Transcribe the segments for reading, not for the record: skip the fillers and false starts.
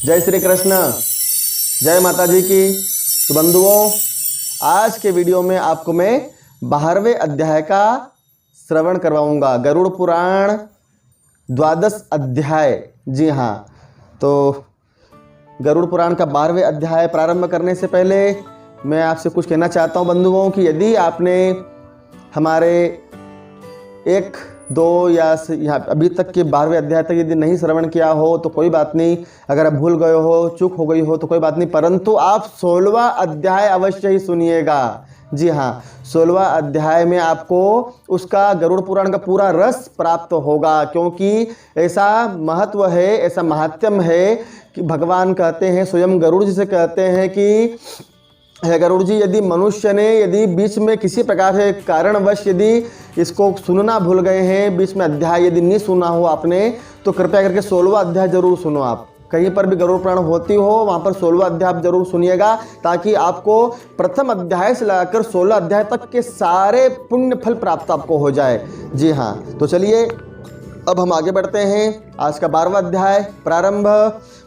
जय श्री कृष्ण, जय माता जी की। तो बंधुओं, आज के वीडियो में आपको मैं 12वें अध्याय का श्रवण करवाऊंगा। गरुड़ पुराण 12 अध्याय। जी हाँ, तो गरुड़ पुराण का 12वें अध्याय प्रारंभ करने से पहले मैं आपसे कुछ कहना चाहता हूँ बंधुओं कि यदि आपने हमारे 1, 2 या अभी तक के 12वें अध्याय तक यदि नहीं श्रवण किया हो तो कोई बात नहीं। अगर आप भूल गए हो, चूक हो गई हो तो कोई बात नहीं, परंतु आप 16वां अध्याय अवश्य ही सुनिएगा। जी हाँ, 16वां अध्याय में आपको उसका गरुड़ पुराण का पूरा रस प्राप्त होगा, क्योंकि ऐसा महत्व है, ऐसा महात्म्य है कि भगवान कहते हैं, स्वयं गरुड़ जी से कहते हैं कि है गरुड़ जी, यदि मनुष्य ने यदि बीच में किसी प्रकार से कारणवश यदि इसको सुनना भूल गए हैं, बीच में अध्याय यदि नहीं सुना हो आपने, तो कृपया करके 16वां अध्याय जरूर सुनो। आप कहीं पर भी गरुड़ पुराण होती हो वहाँ पर 16वां अध्याय आप जरूर सुनिएगा, ताकि आपको प्रथम अध्याय से लगाकर 16 अध्याय तक के सारे पुण्य फल प्राप्त आपको हो जाए। जी हाँ, तो चलिए अब हम आगे बढ़ते हैं। आज का 12वां अध्याय प्रारंभ।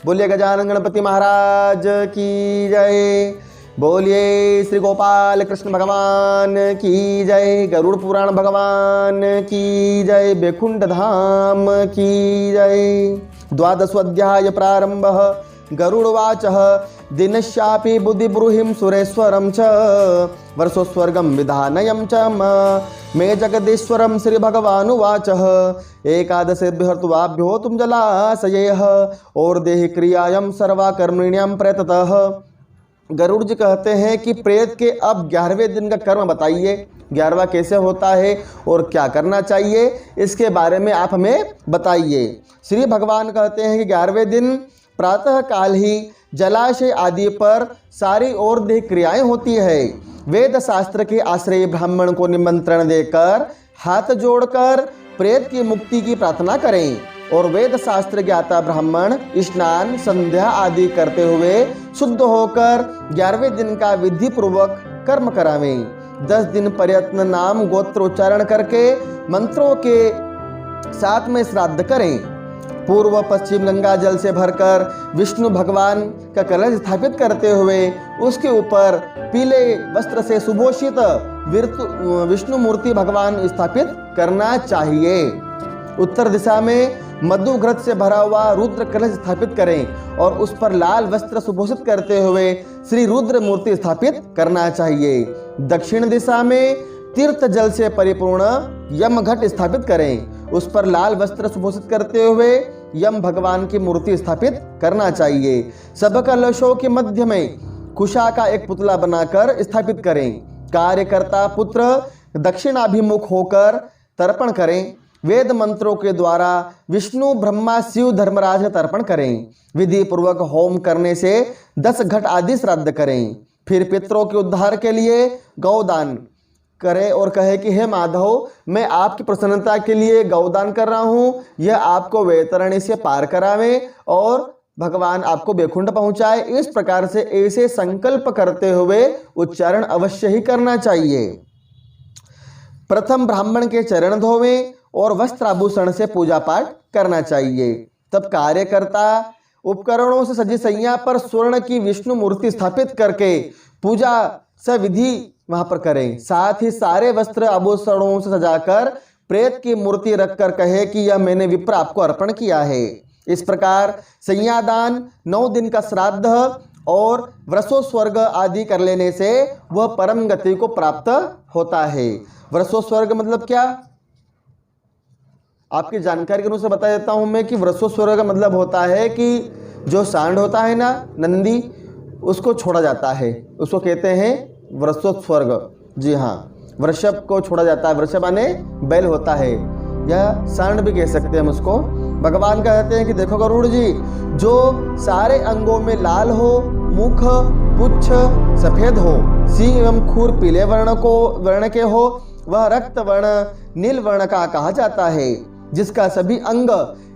बोलिए गजानन गणपति महाराज की जय, बोलिए श्री गोपाल कृष्ण भगवान की जय, गरुड़ पुराण भगवान की जय, बैकुंठ धाम की जय। 12वां अध्याय प्रारंभ। गरुड़वाच दिनश्यापि बुद्धिब्रूहिं सुरेश्वरं च वर्षोस्वर्गं विधानयं च मे जगदीश्वरं श्री भगवानुवाच एकादशेभ्यो तुम जलाशयेह और देहि क्रियायां सर्वा कर्मण्यां प्रयततः। गरुड़ जी कहते हैं कि प्रेत के अब 11वें दिन का कर्म बताइए, 11वां कैसे होता है और क्या करना चाहिए, इसके बारे में आप हमें बताइए। श्री भगवान कहते हैं कि 11वें दिन प्रातः काल ही जलाशय आदि पर सारी और देह क्रियाएं होती है। वेद शास्त्र के आश्रय ब्राह्मण को निमंत्रण देकर हाथ जोड़कर प्रेत की मुक्ति की प्रार्थना करें और वेद शास्त्र ज्ञाता ब्राह्मण स्नान संध्या आदि करते हुए शुद्ध होकर 11वें दिन का विधि पूर्वक कर्म करावें। 10 दिन प्रयत्न नाम गोत्र उच्चारण करके मंत्रों के साथ में श्राद्ध करें। पूर्व पश्चिम गंगा जल से भरकर विष्णु भगवान का कलश स्थापित करते हुए उसके ऊपर पीले वस्त्र से सुभूषित विष्णु मूर्ति भगवान स्थापित करना चाहिए। उत्तर दिशा में मधु घृत से भरा हुआ रुद्र कलश स्थापित करें और उस पर लाल वस्त्र सुभूषित करते हुए श्री रुद्र मूर्ति स्थापित करना चाहिए। दक्षिण दिशा में तीर्थ जल से परिपूर्ण यम घट स्थापित करें, उस पर लाल वस्त्र सुभूषित करते हुए यम भगवान की मूर्ति स्थापित करना चाहिए। सब कलशों के मध्य में कुशा का एक पुतला बनाकर स्थापित करें। कार्यकर्ता पुत्र दक्षिणाभिमुख होकर तर्पण करें। वेद मंत्रों के द्वारा विष्णु ब्रह्मा शिव धर्मराज तर्पण करें। विधि पूर्वक होम करने से 10 घट आदि श्राद्ध करें। फिर पितरों के उद्धार के लिए गौदान करे और कहे कि हे माधव, मैं आपकी प्रसन्नता के लिए गौदान कर रहा हूँ, यह आपको वैतरणी से पार करावे और भगवान आपको बैकुंठ पहुँचाए। इस प्रकार से ऐसे संकल्प करते हुए उच्चारण अवश्य ही करना चाहिए। प्रथम ब्राह्मण के चरण धोवें और वस्त्राभूषण से पूजा पाठ करना चाहिए। तब कार्यकर्ता उपकरणों से सजी सैया पर स्वर्ण की विष्णु मूर्ति स्थापित करके पूजा सविधि वहां पर करें। साथ ही सारे वस्त्र आभूषणों से सजाकर प्रेत की मूर्ति रखकर कहे कि यह मैंने विप्र आपको अर्पण किया है। इस प्रकार संज्ञादान, 9 दिन का श्राद्ध और वृषो स्वर्ग आदि कर लेने से वह परम गति को प्राप्त होता है। वृषो स्वर्ग मतलब क्या, आपकी जानकारी के अनुसार बता देता हूं मैं कि वृषो स्वर्ग का मतलब होता है कि जो सांड होता है ना, नंदी, उसको छोड़ा जाता है, उसको कहते हैं वृषो स्वर्ग। जी हाँ, वृषभ को छोड़ा जाता है, वृषभ माने बैल होता है, या सांड भी कह सकते हैं हम उसको। भगवान कहते हैं कि देखो गरुड़ जी, जो सारे अंगों में लाल हो, मुख पुच्छ सफेद हो, सिंह एवं खूर पीले वर्ण के हो, वह रक्त वर्ण नील वर्ण का कहा जाता है। जिसका सभी अंग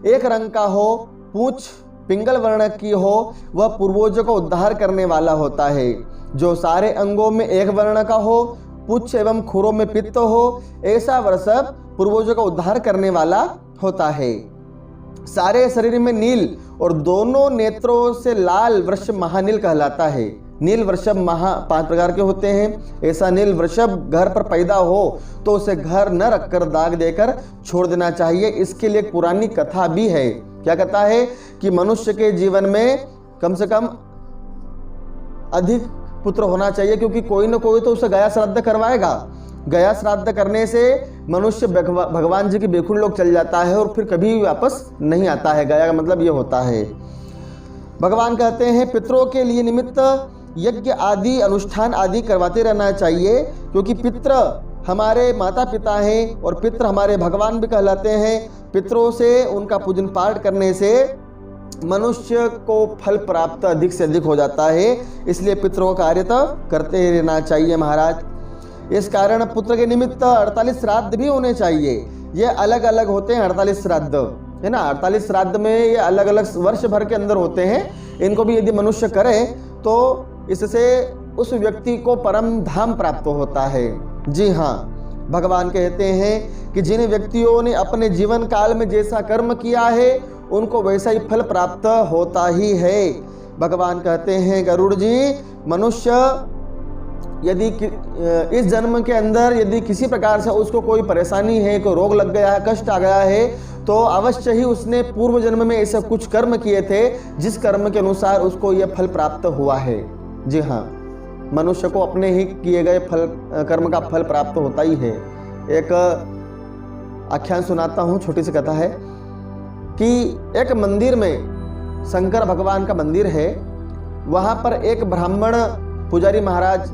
एक रंग का हो, पूंछ पिंगल वर्ण की हो, वह पूर्वजों को उद्धार करने वाला होता है। जो सारे अंगों में एक वर्ण का हो, पुच्छ एवं खुरों में पित्त हो, ऐसा वृषभ पूर्वजों का उद्धार करने वाला होता है। सारे शरीर में नील और दोनों नेत्रों से लाल वृषभ महानील कहलाता है। नील वृषभ 5 प्रकार के होते हैं। ऐसा नील वृषभ घर पर पैदा हो तो उसे घर न रखकर दाग देकर छोड़ देना चाहिए। इसके लिए एक पुरानी कथा भी है। क्या कथा है कि मनुष्य के जीवन में कम से कम अधिक पुत्र होना चाहिए, क्योंकि कोई ना कोई तो उसे गया श्राद्ध करवाएगा। गया श्राद्ध करने से मनुष्य भगवान जी के बेखुन लोग चल जाता है और फिर कभी वापस नहीं आता है। गया का मतलब ये होता है। भगवान कहते हैं पितरों के लिए निमित्त यज्ञ आदि अनुष्ठान आदि करवाते रहना चाहिए, क्योंकि पितृ हमारे माता पिता हैं और पितृ हमारे भगवान भी कहलाते हैं। पितरों से उनका पूजन पाठ करने से मनुष्य को फल प्राप्त अधिक से अधिक हो जाता है। इसलिए पितरों का कार्य तो करते रहना चाहिए महाराज। इस कारण पुत्र के निमित्त 48 श्राद्ध भी होने चाहिए। ये अलग अलग होते हैं 48 श्राद्ध, है ना। 48 श्राद्ध में ये अलग अलग वर्ष भर के अंदर होते हैं। इनको भी यदि मनुष्य करे तो इससे उस व्यक्ति को परम धाम प्राप्त होता है। जी हाँ, भगवान कहते हैं कि जिन व्यक्तियों ने अपने जीवन काल में जैसा कर्म किया है उनको वैसा ही फल प्राप्त होता ही है। भगवान कहते हैं गरुड़ जी, मनुष्य यदि इस जन्म के अंदर यदि किसी प्रकार से उसको कोई परेशानी है, कोई रोग लग गया है, कष्ट आ गया है, तो अवश्य ही उसने पूर्व जन्म में ऐसे कुछ कर्म किए थे जिस कर्म के अनुसार उसको यह फल प्राप्त हुआ है। जी हाँ, मनुष्य को अपने ही किए गए कर्म का फल प्राप्त होता ही है। एक आख्यान सुनाता हूँ, छोटी सी कथा है कि एक मंदिर में शंकर भगवान का मंदिर है। वहाँ पर एक ब्राह्मण पुजारी महाराज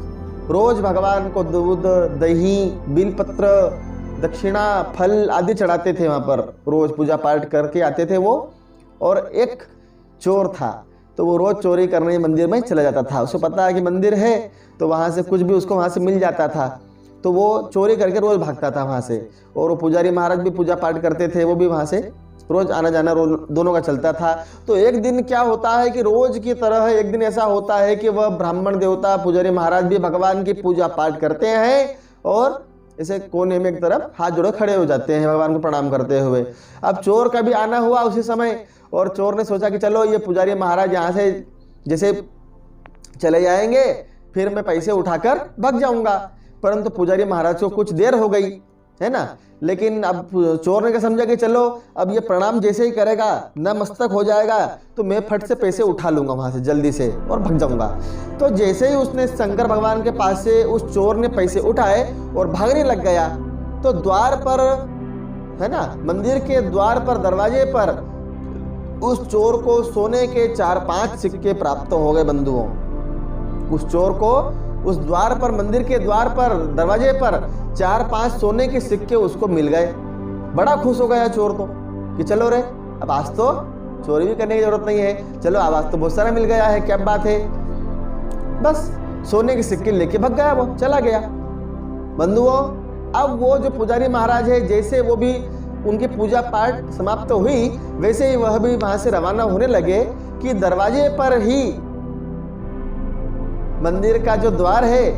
रोज भगवान को दूध, दही, बेलपत्र, दक्षिणा, फल आदि चढ़ाते थे। वहाँ पर रोज पूजा पाठ करके आते थे वो। और एक चोर था तो वो रोज चोरी करने मंदिर में चला जाता था। उसको पता है कि मंदिर है तो वहाँ से कुछ भी उसको वहाँ से मिल जाता था, तो वो चोरी करके रोज भागता था वहाँ से। और वो पुजारी महाराज भी पूजा पाठ करते थे, वो भी वहाँ से रोज आना जाना दोनों का चलता था। तो एक दिन क्या होता है कि रोज की तरह एक दिन ऐसा होता है कि वह ब्राह्मण देवता पुजारी महाराज भी भगवान की पूजा पाठ करते हैं और इसे कोने में एक तरफ हाथ जोड़े खड़े हो जाते हैं भगवान को प्रणाम करते हुए। अब चोर का भी आना हुआ उसी समय, और चोर ने सोचा कि चलो ये पुजारी महाराज यहाँ से जैसे चले जाएंगे फिर मैं पैसे उठाकर भाग जाऊंगा। परंतु पुजारी महाराज को कुछ देर हो गई, है ना। लेकिन अब चोर ने क्या समझा कि चलो अब ये प्रणाम जैसे ही करेगा नमस्तक हो जाएगा तो मैं फट से पैसे उठा लूंगा वहां से जल्दी से और भाग जाऊंगा। तो जैसे ही उसने शंकर भगवान के पास से उस चोर ने पैसे उठाए और भागने लग गया, तो द्वार पर, है ना, मंदिर के द्वार पर, दरवाजे पर उस चोर को सोने के 4-5 सिक्के प्राप्त हो गए। बंधुओं, उस चोर को उस द्वार पर, मंदिर के द्वार पर, दरवाजे पर 4-5 सोने के सिक्के उसको मिल गए। बड़ा खुश हो गया चोर तो कि चलो रे, अब आज तो चोरी भी करने की जरूरत नहीं है, चलो आज तो बहुत सारा मिल गया है, क्या बात है। बस सोने के सिक्के लेके भाग गया, वो चला गया। बंधुओं, अब वो जो पुजारी महाराज है, जैसे वो भी उनकी पूजा पाठ समाप्त हुई वैसे ही वह भी वहां से रवाना होने लगे कि दरवाजे पर ही, मंदिर का जो द्वार है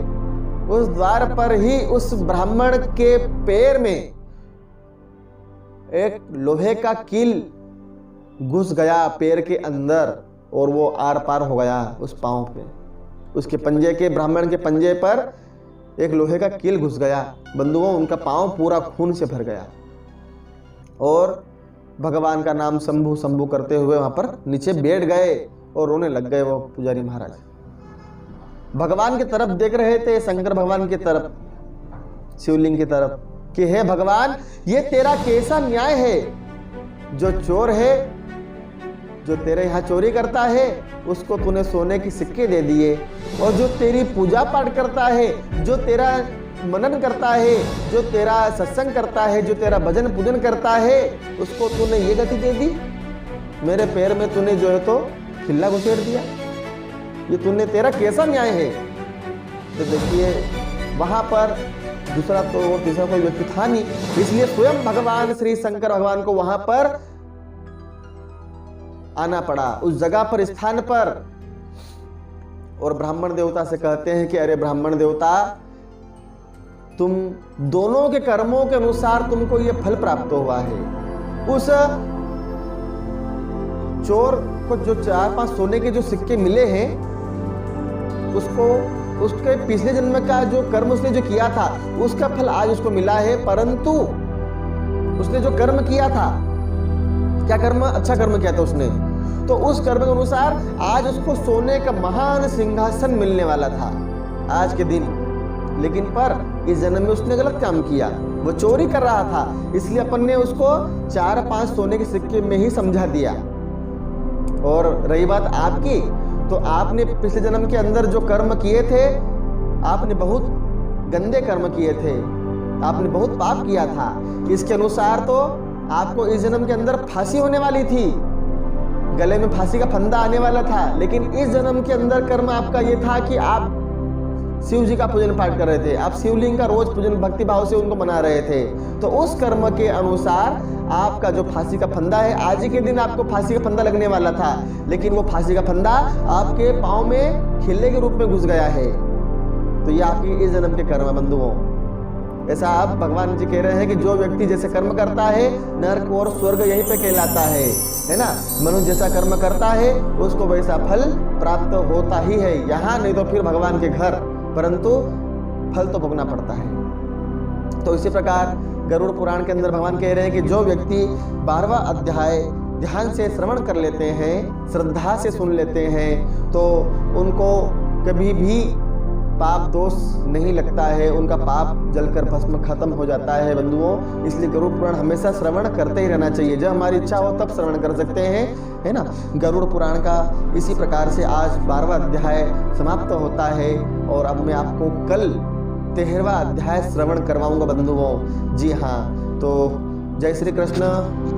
उस द्वार पर ही उस ब्राह्मण के पैर में एक लोहे का कील घुस गया पैर के अंदर और वो आर पार हो गया उस पांव पे। उसके पंजे के, ब्राह्मण के पंजे पर एक लोहे का कील घुस गया। बंधुओं, उनका पांव पूरा खून से भर गया और भगवान का नाम शंभु शंभु करते हुए वहां पर नीचे बैठ गए और रोने लग गए वो पुजारी महाराज। भगवान की तरफ देख रहे थे, शंकर भगवान की तरफ, शिवलिंग की तरफ, कि हे भगवान, ये तेरा कैसा न्याय है। जो चोर है, जो तेरे यहाँ चोरी करता है, उसको तूने सोने की सिक्के दे दिए, और जो तेरी पूजा पाठ करता है, जो तेरा मनन करता है, जो तेरा सत्संग करता है, जो तेरा भजन पूजन करता है, उसको तूने ये गति दे दी। मेरे पैर में तूने जो है तो खिल्ला घुसेड़ दिया। ये तूने, तेरा कैसा न्याय है। तो देखिए वहां पर दूसरा तो और तीसरा कोई व्यक्ति था नहीं, इसलिए स्वयं भगवान श्री शंकर भगवान को वहां पर आना पड़ा, उस जगह पर, स्थान पर। और ब्राह्मण देवता से कहते हैं कि अरे ब्राह्मण देवता, तुम दोनों के कर्मों के अनुसार तुमको ये फल प्राप्त हुआ है। उस चोर को जो 4-5 सोने के जो सिक्के मिले हैं, उसको उसके पिछले जन्म का जो कर्म उसने जो किया था उसका फल आज उसको मिला है। परंतु उसने जो कर्म किया था, क्या कर्म, अच्छा कर्म किया था उसने, तो उस कर्म के अनुसार आज उसको सोने का महान सिंहासन मिलने वाला था आज के दिन। लेकिन पर इस जन्म में उसने गलत काम किया, वो चोरी कर रहा था, इसलिए अपन ने उसको 4-5 सोने के सिक्के में ही समझा दिया। और रही बात आपकी, तो आपने पिछले जन्म के अंदर जो कर्म किए थे, आपने बहुत गंदे कर्म किए थे, आपने बहुत पाप किया था। इसके अनुसार तो आपको इस जन्म के अंदर फांसी होने वाली थी, गले में फांसी का फंदा आने वाला था। लेकिन इस जन्म के अंदर कर्म आपका ये था कि आप शिव जी का पूजन पाठ कर रहे थे, आप शिवलिंग का रोज पूजन भक्ति भाव से उनको मना रहे थे। तो उस कर्म के अनुसार आपका जो फांसी का फंदा है, आज ही के दिन आपको फांसी का फंदा लगने वाला था, लेकिन वो फांसी का फंदा आपके पाँव में खिल्ले के रूप में घुस गया है। तो ये आपकी इस जन्म के कर्म बंधुओं। ऐसा आप भगवान जी कह रहे हैं कि जो व्यक्ति जैसे कर्म करता है, नरक और स्वर्ग यहीं पे कहलाता है ना। मनुष्य जैसा कर्म करता है उसको वैसा फल प्राप्त होता ही है, यहाँ नहीं तो फिर भगवान के घर, परंतु फल तो भोगना पड़ता है। तो इसी प्रकार गरुड़ पुराण के अंदर भगवान कह रहे हैं कि जो व्यक्ति 12वां अध्याय ध्यान से श्रवण कर लेते हैं, श्रद्धा से सुन लेते हैं, तो उनको कभी भी पाप दोष नहीं लगता है, उनका पाप जलकर भस्म खत्म हो जाता है बंधुओं। इसलिए गरुड़ पुराण हमेशा श्रवण करते ही रहना चाहिए, जब हमारी इच्छा हो तब श्रवण कर सकते हैं, है ना। गरुड़ पुराण का इसी प्रकार से आज 12वां अध्याय समाप्त होता है, और अब मैं आपको कल 13वां अध्याय श्रवण करवाऊंगा बंधुओं। जी हाँ, तो जय श्री कृष्ण।